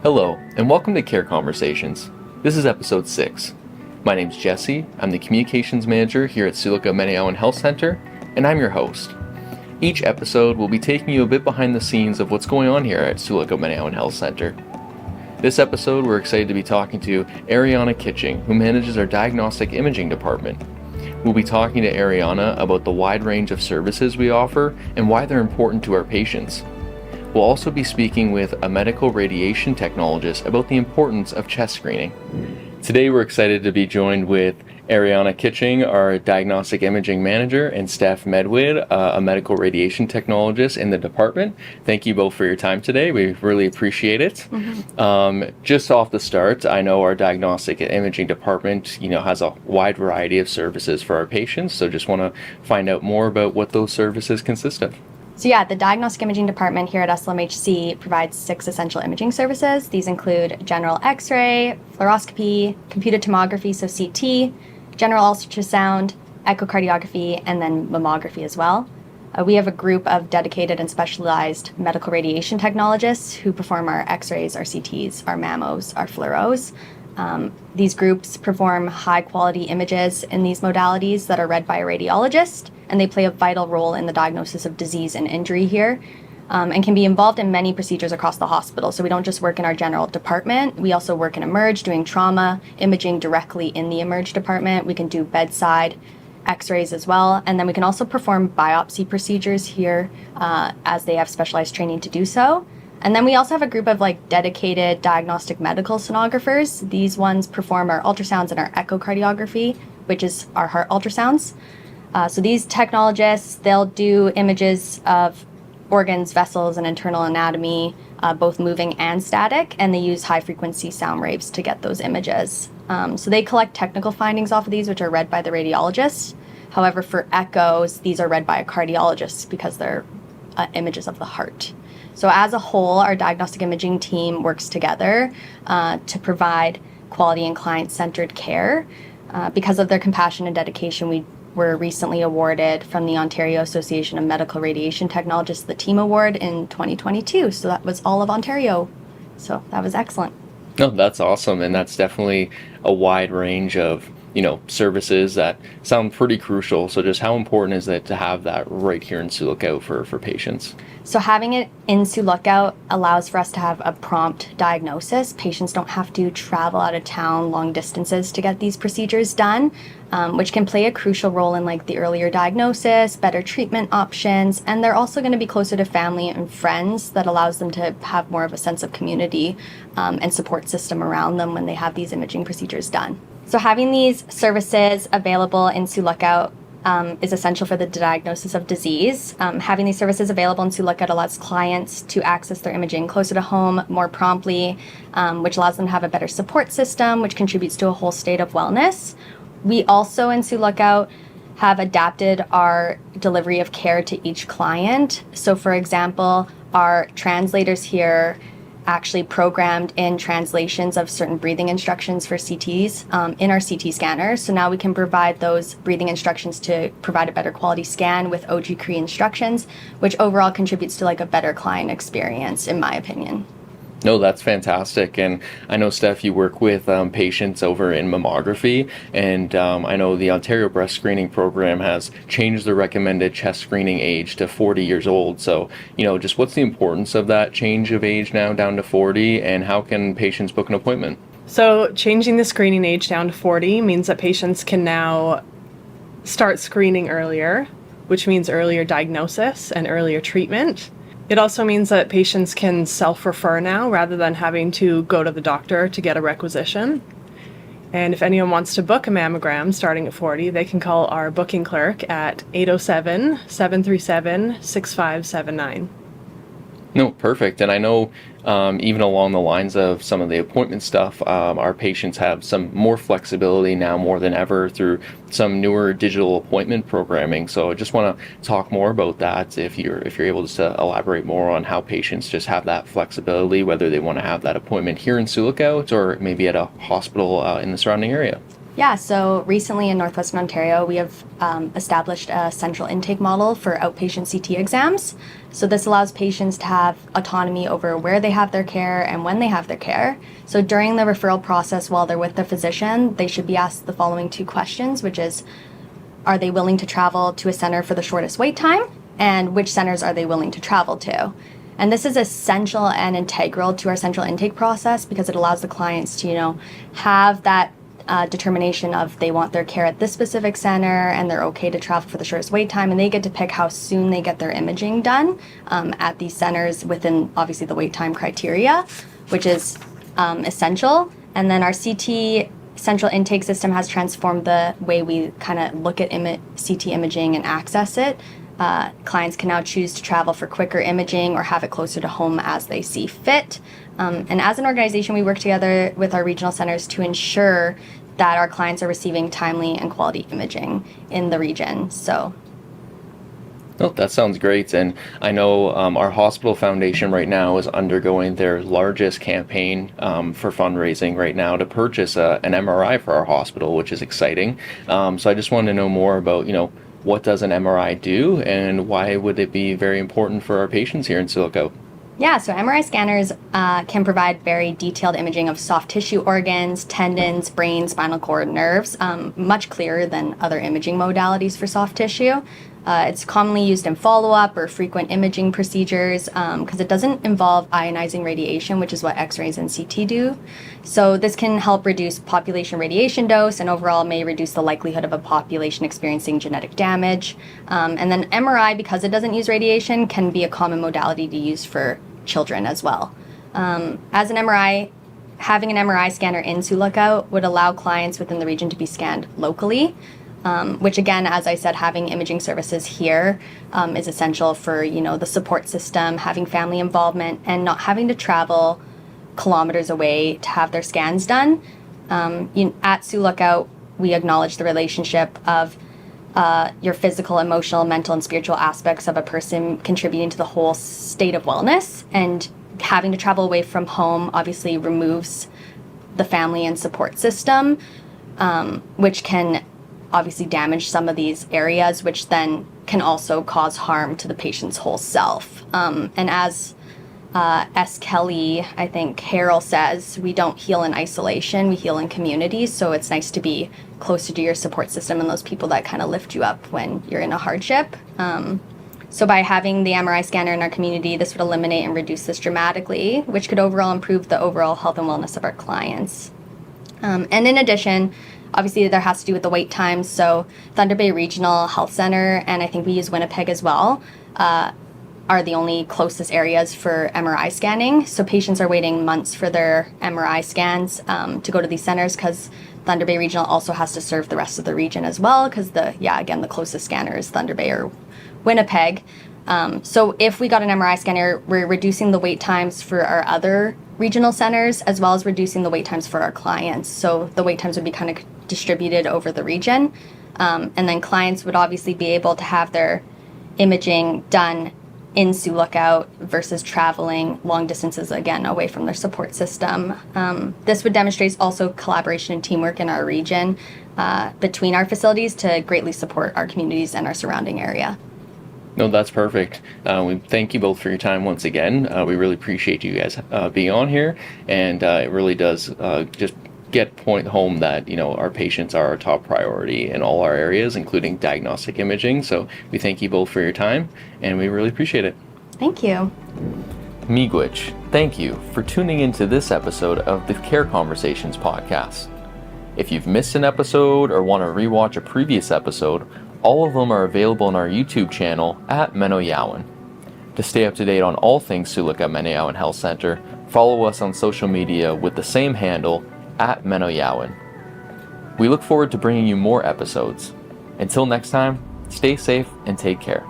Hello, and welcome to Care Conversations. This is episode 6. My name's Jesse, I'm the Communications Manager here at Sioux Lookout Meno Health Center, and I'm your host. Each episode will be taking you a bit behind the scenes of what's going on here at Sioux Lookout Meno Health Center. This episode, we're excited to be talking to Arianna Kitching, who manages our Diagnostic Imaging department. We'll be talking to Arianna about the wide range of services we offer and why they're important to our patients. We'll also be speaking with a medical radiation technologist about the importance of chest screening. Today we're excited to be joined with Arianna Kitching, our Diagnostic Imaging Manager, and Steph Medwid, a medical radiation technologist in the department. Thank you both for your time today. We really appreciate it. Just off the start, I know our Diagnostic Imaging department, has a wide variety of services for our patients, so just want to find out more about what those services consist of. So the Diagnostic Imaging Department here at SLMHC provides 6 essential imaging services. These include general X-ray, fluoroscopy, computed tomography, so CT, general ultrasound, echocardiography, and then mammography as well. We have a group of dedicated and specialized medical radiation technologists who perform our X-rays, our CTs, our mammos, our fluoros. These groups perform high-quality images in these modalities that are read by a radiologist, and they play a vital role in the diagnosis of disease and injury here, and can be involved in many procedures across the hospital. So we don't just work in our general department, we also work in Emerge doing trauma imaging directly in the Emerge department. We can do bedside X-rays as well, and then we can also perform biopsy procedures here as they have specialized training to do so. And then we also have a group of dedicated diagnostic medical sonographers. These ones perform our ultrasounds and our echocardiography, which is our heart ultrasounds. So these technologists, they'll do images of organs, vessels, and internal anatomy, both moving and static, and they use high-frequency sound waves to get those images. So they collect technical findings off of these, which are read by the radiologists. However, for echoes, these are read by a cardiologist because they're images of the heart. So as a whole, our diagnostic imaging team works together to provide quality and client-centered care. Because of their compassion and dedication, we were recently awarded from the Ontario Association of Medical Radiation Technologists the Team Award in 2022. So that was all of Ontario. So that was excellent. No, that's awesome, and that's definitely a wide range of services that sound pretty crucial. So just how important is it to have that right here in Sioux Lookout for patients? So having it in Sioux Lookout allows for us to have a prompt diagnosis. Patients don't have to travel out of town long distances to get these procedures done, which can play a crucial role in the earlier diagnosis, better treatment options, and they're also going to be closer to family and friends. That allows them to have more of a sense of community and support system around them when they have these imaging procedures done. So having these services available in Sioux Lookout is essential for the diagnosis of disease. Having these services available in Sioux Lookout allows clients to access their imaging closer to home more promptly, which allows them to have a better support system, which contributes to a whole state of wellness. We also in Sioux Lookout have adapted our delivery of care to each client. So for example, our translators here actually programmed in translations of certain breathing instructions for CTs in our CT scanner. So now we can provide those breathing instructions to provide a better quality scan with OG Cree instructions, which overall contributes to a better client experience, in my opinion. No, that's fantastic. And I know, Steph, you work with patients over in mammography, and I know the Ontario Breast Screening Program has changed the recommended chest screening age to 40 years old. So, just what's the importance of that change of age now down to 40, and how can patients book an appointment? So changing the screening age down to 40 means that patients can now start screening earlier, which means earlier diagnosis and earlier treatment. It also means that patients can self-refer now rather than having to go to the doctor to get a requisition. And if anyone wants to book a mammogram starting at 40, they can call our booking clerk at 807-737-6579. No, perfect. And I know even along the lines of some of the appointment stuff, our patients have some more flexibility now more than ever through some newer digital appointment programming. So I just want to talk more about that if you're able to elaborate more on how patients just have that flexibility, whether they want to have that appointment here in Sioux Lookout or maybe at a hospital in the surrounding area. Yeah, so recently in Northwestern Ontario, we have established a central intake model for outpatient CT exams. So this allows patients to have autonomy over where they have their care and when they have their care. So during the referral process, while they're with their physician, they should be asked the following 2 questions, which is, are they willing to travel to a center for the shortest wait time? And which centers are they willing to travel to? And this is essential and integral to our central intake process because it allows the clients to, have that determination of they want their care at this specific center and they're okay to travel for the shortest wait time, and they get to pick how soon they get their imaging done at these centers within obviously the wait time criteria, which is essential. And then our CT central intake system has transformed the way we kind of look at CT imaging and access it. Clients can now choose to travel for quicker imaging or have it closer to home as they see fit. And as an organization, we work together with our regional centers to ensure that our clients are receiving timely and quality imaging in the region. So. Oh, that sounds great. And I know our hospital foundation right now is undergoing their largest campaign for fundraising right now to purchase an MRI for our hospital, which is exciting. So I just wanted to know more about, what does an MRI do and why would it be very important for our patients here in Sioux Lookout? Yeah, so MRI scanners can provide very detailed imaging of soft tissue organs, tendons, brain, spinal cord, nerves, much clearer than other imaging modalities for soft tissue. It's commonly used in follow-up or frequent imaging procedures because it doesn't involve ionizing radiation, which is what X-rays and CT do. So this can help reduce population radiation dose and overall may reduce the likelihood of a population experiencing genetic damage. And then MRI, because it doesn't use radiation, can be a common modality to use for children as well. As an MRI, having an MRI scanner in Sioux Lookout would allow clients within the region to be scanned locally. Which again, as I said, having imaging services here is essential for, the support system, having family involvement, and not having to travel kilometers away to have their scans done. At Sioux Lookout, we acknowledge the relationship of your physical, emotional, mental, and spiritual aspects of a person contributing to the whole state of wellness, and having to travel away from home obviously removes the family and support system, which can obviously damage some of these areas, which then can also cause harm to the patient's whole self. And as S. Kelly, I think Harold says, we don't heal in isolation, we heal in community. So it's nice to be closer to your support system and those people that kind of lift you up when you're in a hardship. So by having the MRI scanner in our community, this would eliminate and reduce this dramatically, which could overall improve the overall health and wellness of our clients. And in addition, obviously, there has to do with the wait times. So Thunder Bay Regional Health Center, and I think we use Winnipeg as well, are the only closest areas for MRI scanning. So patients are waiting months for their MRI scans to go to these centers because Thunder Bay Regional also has to serve the rest of the region as well because the closest scanner is Thunder Bay or Winnipeg. So if we got an MRI scanner, we're reducing the wait times for our other regional centers as well as reducing the wait times for our clients. So the wait times would be kind of distributed over the region. And then clients would obviously be able to have their imaging done in Sioux Lookout versus traveling long distances again away from their support system. This would demonstrate also collaboration and teamwork in our region between our facilities to greatly support our communities and our surrounding area. No, that's perfect. We thank you both for your time once again. We really appreciate you guys being on here, and it really does just point home that our patients are our top priority in all our areas, including diagnostic imaging. So we thank you both for your time, and we really appreciate it. Thank you. Miigwech, thank you for tuning into this episode of the Care Conversations podcast. If you've missed an episode or want to rewatch a previous episode, all of them are available on our YouTube channel at Meno. To stay up to date on all things Sioux Lookout Meno Health Center, follow us on social media with the same handle at Meno. We look forward to bringing you more episodes. Until next time, stay safe and take care.